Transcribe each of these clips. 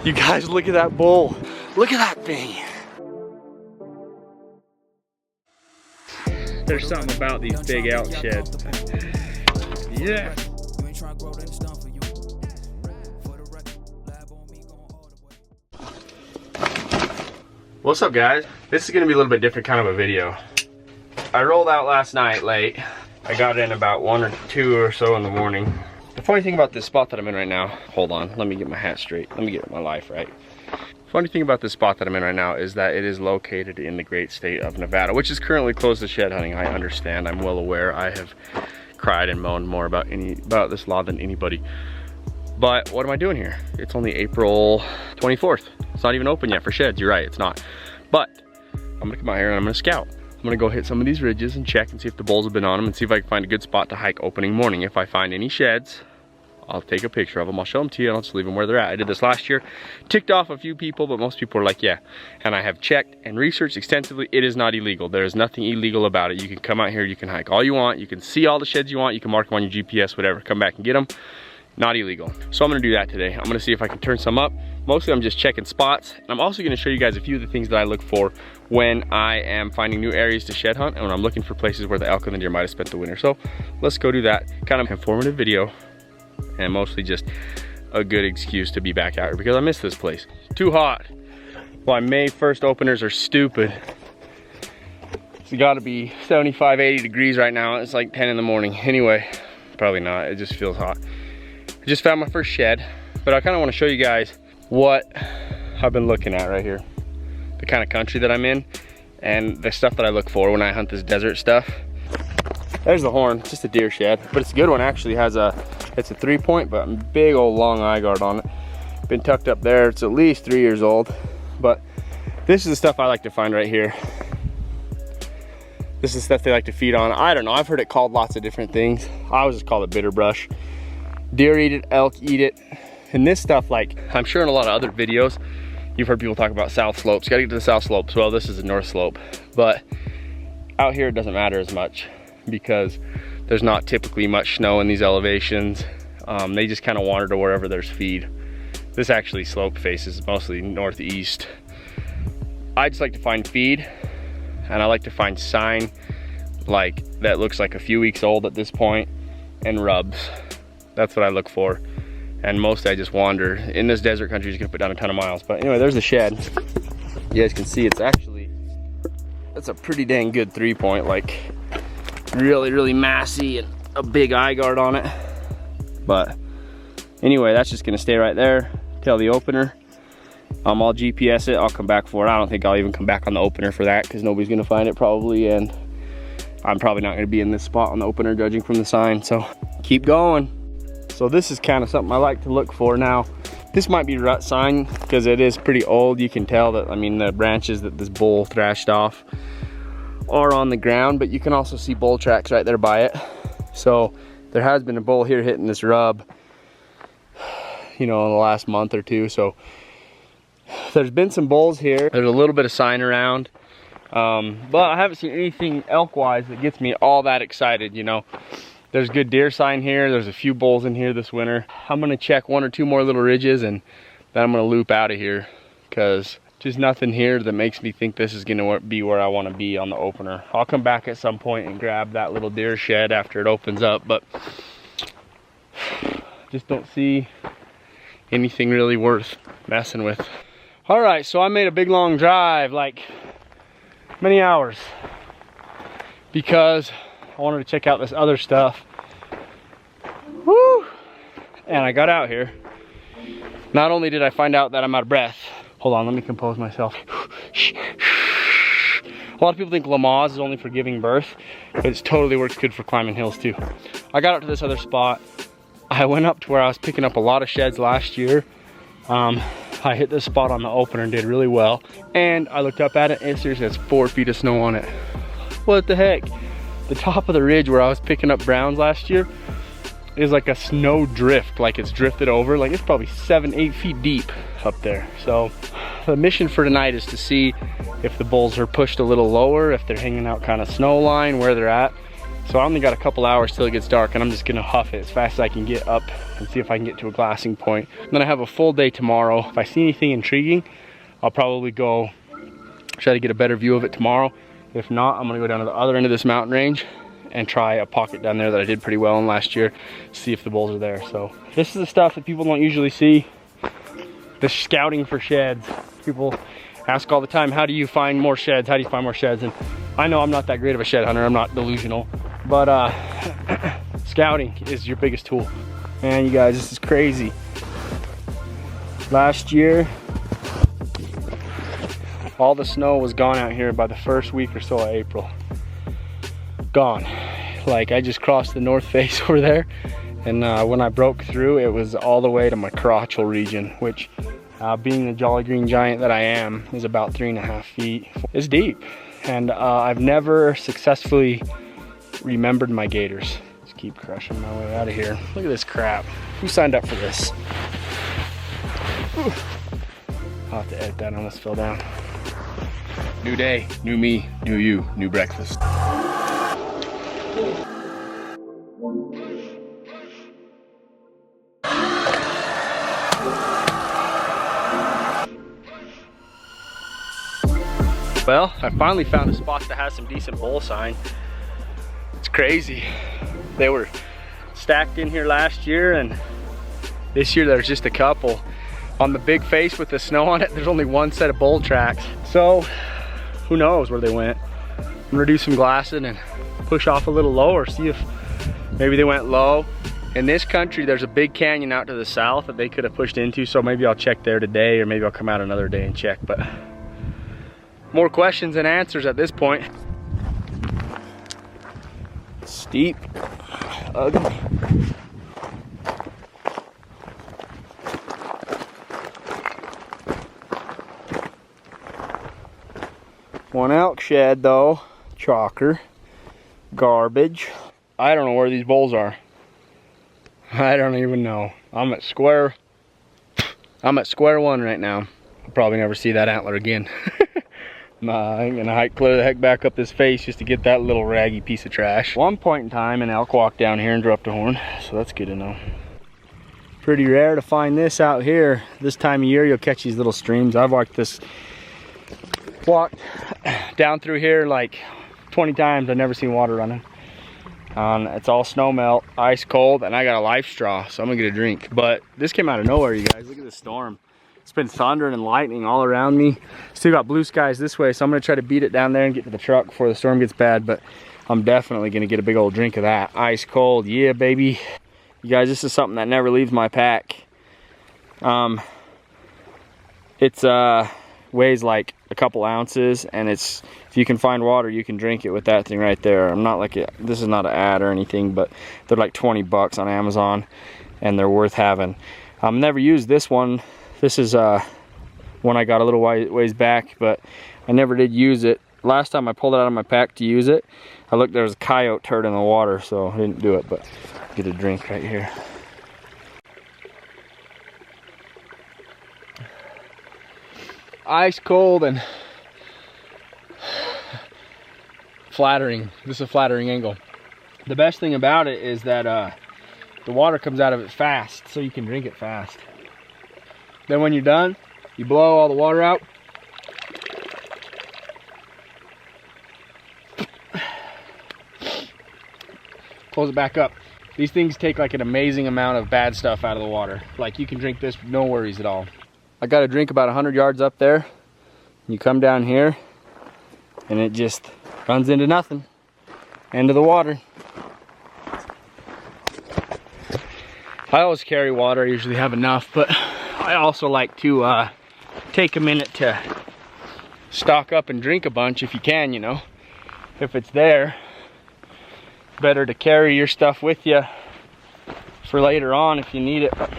You guys, look at that bull. Look at that thing. There's something about these big elk sheds. Yeah. What's up, guys? This is gonna be a little bit different kind of a video. I rolled out last night late. I got in about 1 or 2 or so in the morning. The funny thing about this spot that I'm in right now, hold on, let me get my hat straight. Let me get my life right. Funny thing about this spot that I'm in right now is that it is located in the great state of Nevada, which is currently closed to shed hunting. I understand, I'm well aware. I have cried and moaned more about this law than anybody. But what am I doing here? It's only April 24th. It's not even open yet for sheds. You're right, it's not. But I'm gonna come out here and I'm gonna scout. I'm gonna go hit some of these ridges and check and see if the bulls have been on them and see if I can find a good spot to hike opening morning. If I find any sheds, I'll take a picture of them. I'll show them to you and I'll just leave them where they're at. I did this last year, ticked off a few people, but most people are like, yeah. And I have checked and researched extensively. It is not illegal. There is nothing illegal about it. You can come out here, you can hike all you want. You can see all the sheds you want. You can mark them on your GPS, whatever. Come back and get them. Not illegal. So I'm gonna do that today. I'm gonna see if I can turn some up. Mostly I'm just checking spots. And I'm also gonna show you guys a few of the things that I look for when I am finding new areas to shed hunt and when I'm looking for places where the elk and the deer might have spent the winter. So let's go do that. Kind of informative video and mostly just a good excuse to be back out here because I miss this place. Too hot. Why May 1st openers are stupid. It's gotta be 75, 80 degrees right now. It's like 10 in the morning. Anyway, probably not, it just feels hot. I just found my first shed, but I kind of want to show you guys what I've been looking at right here. The kind of country that I'm in and the stuff that I look for when I hunt this desert stuff. There's the horn, just a deer shed, but it's a good one. Actually it's a 3-point, but big old long eye guard on it. Been tucked up there. It's at least 3 years old, but this is the stuff I like to find right here. This is the stuff they like to feed on. I don't know, I've heard it called lots of different things. I always just call it bitter brush. Deer eat it, elk eat it. And this stuff, like, I'm sure in a lot of other videos, you've heard people talk about south slopes. Gotta get to the south slopes. Well, this is a north slope. But out here, it doesn't matter as much because there's not typically much snow in these elevations. They just kind of wander to wherever there's feed. This actually slope faces mostly northeast. I just like to find feed, and I like to find sign like that looks like a few weeks old at this point, and rubs. That's what I look for. And mostly I just wander. In this desert country, you're gonna put down a ton of miles. But anyway, there's the shed. You guys can see it's actually, that's a pretty dang good 3-point, like really, really massy and a big eye guard on it. But anyway, that's just gonna stay right there till the opener. I'll GPS it, I'll come back for it. I don't think I'll even come back on the opener for that because nobody's gonna find it probably, and I'm probably not gonna be in this spot on the opener judging from the sign, so keep going. So this is kind of something I like to look for now. This might be rut sign because it is pretty old. You can tell that, I mean, the branches that this bull thrashed off are on the ground, but you can also see bull tracks right there by it. So there has been a bull here hitting this rub, you know, in the last month or two. So there's been some bulls here. There's a little bit of sign around, but I haven't seen anything elk-wise that gets me all that excited, you know. There's good deer sign here. There's a few bulls in here this winter. I'm gonna check 1 or 2 more little ridges and then I'm gonna loop out of here because just nothing here that makes me think this is gonna be where I wanna be on the opener. I'll come back at some point and grab that little deer shed after it opens up, but just don't see anything really worth messing with. All right, so I made a big long drive, like many hours, because I wanted to check out this other stuff. Woo! And I got out here. Not only did I find out that I'm out of breath. Hold on, let me compose myself. A lot of people think Lamaze is only for giving birth, but it totally works good for climbing hills too. I got out to this other spot. I went up to where I was picking up a lot of sheds last year. I hit this spot on the opener and did really well. And I looked up at it and it seriously has 4 feet of snow on it. What the heck? The top of the ridge where I was picking up browns last year is like a snow drift, like it's drifted over. Like it's probably 7, 8 feet deep up there. So the mission for tonight is to see if the bulls are pushed a little lower, if they're hanging out kind of snow line, where they're at. So I only got a couple hours till it gets dark, and I'm just gonna huff it as fast as I can get up and see if I can get to a glassing point. And then I have a full day tomorrow. If I see anything intriguing, I'll probably go try to get a better view of it tomorrow. If not, I'm gonna go down to the other end of this mountain range and try a pocket down there that I did pretty well in last year, see if the bulls are there. So this is the stuff that people don't usually see, the scouting for sheds. People ask all the time, how do you find more sheds? How do you find more sheds? And I know I'm not that great of a shed hunter, I'm not delusional, but scouting is your biggest tool. Man, you guys, this is crazy. Last year, all the snow was gone out here by the first week or so of April. Gone. Like, I just crossed the north face over there, and when I broke through, it was all the way to my crotchal region, which being the Jolly Green Giant that I am, is about 3.5 feet. It's deep, and I've never successfully remembered my gators. Just keep crushing my way out of here. Look at this crap. Who signed up for this? Ooh. I'll have to edit that, I almost fell down. New day, new me, new you, new breakfast. Well, I finally found a spot that has some decent bull sign. It's crazy. They were stacked in here last year, and this year there's just a couple. On the big face with the snow on it, there's only one set of bull tracks. So, who knows where they went. I'm gonna do some glassing and push off a little lower, see if maybe they went low. In this country, there's a big canyon out to the south that they could have pushed into, so maybe I'll check there today, or maybe I'll come out another day and check, but more questions than answers at this point. Steep, ugly. One elk shed though, chalker, garbage. I don't know where these bulls are. I don't even know. I'm at square one right now. I'll probably never see that antler again. Nah, I ain't gonna hike clear the heck back up this face just to get that little raggy piece of trash. One point in time, an elk walked down here and dropped a horn, so that's good to know. Pretty rare to find this out here. This time of year, you'll catch these little streams. I've walked down through here like 20 times. I've never seen water running. It's all snow melt, ice cold, and I got a life straw, so I'm gonna get a drink. But this came out of nowhere, you guys. Look at this storm. It's been thundering and lightning all around me. Still got blue skies this way, so I'm gonna try to beat it down there and get to the truck before the storm gets bad, but I'm definitely gonna get a big old drink of that. Ice cold, yeah, baby. You guys, this is something that never leaves my pack. It's weighs like a couple ounces, and it's, if you can find water, you can drink it with that thing right there. I'm not like this is not an ad or anything, but they're like 20 bucks on Amazon, and they're worth having. Never used this one. This is one I got a little ways back, but I never did use it. Last time I pulled it out of my pack to use it, I looked, there was a coyote turd in the water, so I didn't do it, but get a drink right here. Ice cold and flattering. This is a flattering angle. The best thing about it is that the water comes out of it fast, so you can drink it fast. Then when you're done, you blow all the water out. Close it back up. These things take like an amazing amount of bad stuff out of the water. Like, you can drink this with no worries at all. I got a drink about 100 yards up there. You come down here and it just runs into nothing. Into the water. I always carry water, I usually have enough, but I also like to take a minute to stock up and drink a bunch if you can, you know. If it's there, better to carry your stuff with you for later on if you need it. But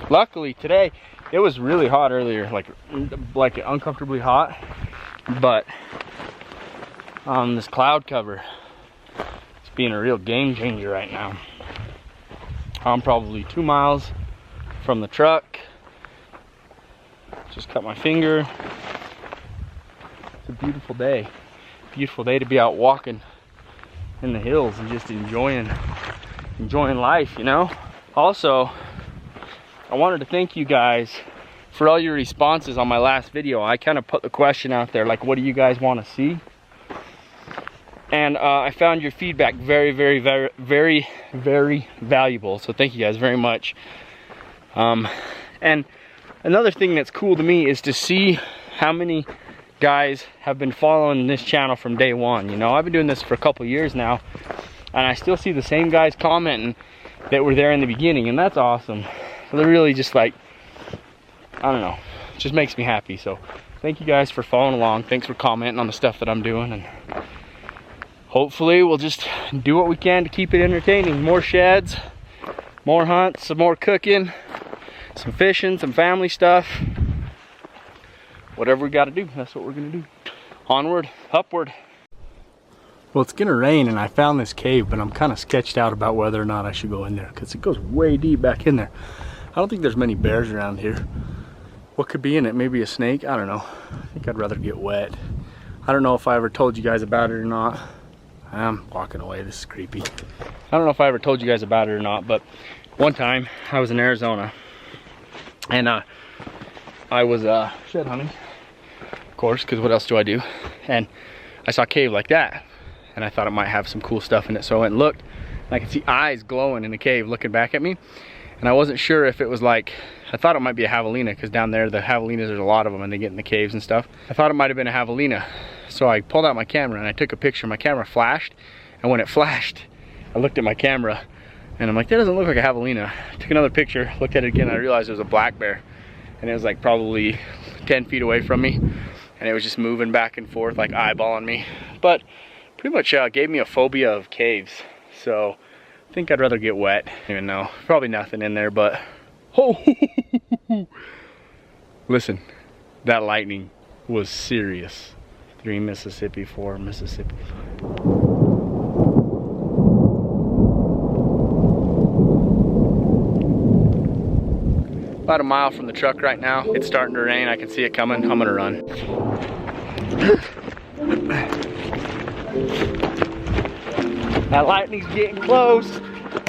luckily today, it was really hot earlier, like uncomfortably hot, but this cloud cover, it's being a real game changer right now. I'm probably 2 miles from the truck. Just cut my finger. It's a beautiful day. Beautiful day to be out walking in the hills and just enjoying life, you know? Also, I wanted to thank you guys for all your responses on my last video. I kind of put the question out there, like, what do you guys want to see? And I found your feedback very, very, very, very, very valuable. So thank you guys very much. And another thing that's cool to me is to see how many guys have been following this channel from day one. You know, I've been doing this for a couple years now, and I still see the same guys commenting that were there in the beginning, and that's awesome. They're really just like, I don't know, it just makes me happy. So thank you guys for following along. Thanks for commenting on the stuff that I'm doing, and hopefully we'll just do what we can to keep it entertaining. More sheds, more hunts, some more cooking, some fishing, some family stuff. Whatever we got to do, that's what we're gonna do. Onward, upward. Well, it's gonna rain, and I found this cave, but I'm kind of sketched out about whether or not I should go in there because it goes way deep back in there. I don't think there's many bears around here. What could be in it? Maybe a snake? I don't know. I think I'd rather get wet. I don't know if I ever told you guys about it or not. I'm walking away, this is creepy. I don't know if I ever told you guys about it or not, but one time I was in Arizona, and I was shed hunting, of course, because what else do I do? And I saw a cave like that, and I thought it might have some cool stuff in it, so I went and looked, and I could see eyes glowing in the cave looking back at me, and I wasn't sure if it was like, I thought it might be a javelina, because down there, the javelinas, there's a lot of them, and they get in the caves and stuff. I thought it might have been a javelina, so I pulled out my camera, and I took a picture. My camera flashed, and when it flashed, I looked at my camera, and I'm like, that doesn't look like a javelina. I took another picture, looked at it again, and I realized it was a black bear, and it was like probably 10 feet away from me, and it was just moving back and forth, like eyeballing me. But pretty much gave me a phobia of caves, so I think I'd rather get wet. I don't even know, probably nothing in there, but oh, listen, that lightning was serious. 3 Mississippi, 4 Mississippi. About a mile from the truck right now. It's starting to rain. I can see it coming. I'm gonna run. That lightning's getting close.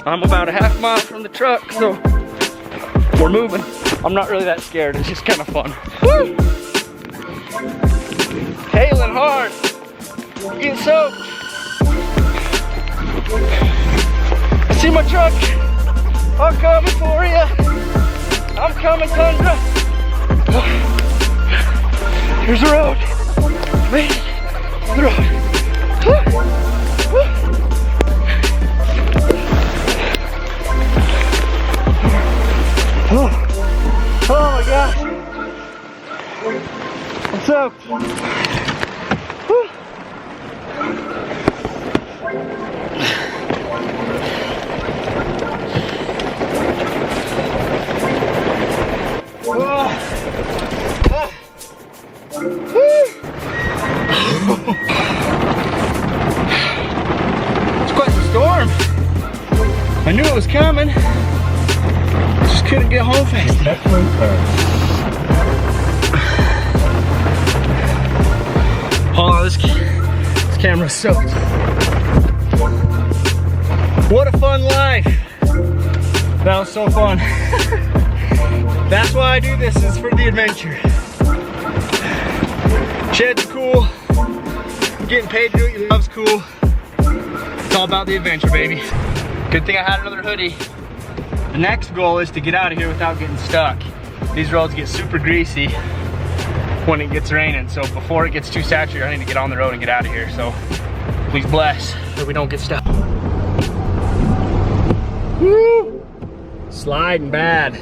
I'm about a half mile from the truck, so we're moving. I'm not really that scared. It's just kind of fun. Woo! Hailing hard. I'm getting soaked. I see my truck. I'm coming for you. I'm coming, Tundra. Here's the road. Made it. The road. Woo! Woo! Oh my gosh. I'm soaked. Woo! It's quite the storm. I knew it was coming. Just couldn't get home fast enough. Oh, this camera's soaked. What a fun life. That was so fun. That's why I do this, is for the adventure. Sheds are cool. Getting paid to do what you love's cool. It's all about the adventure, baby. Good thing I had another hoodie. The next goal is to get out of here without getting stuck. These roads get super greasy when it gets raining, so before it gets too saturated, I need to get on the road and get out of here. So please bless that we don't get stuck. Woo! Sliding bad.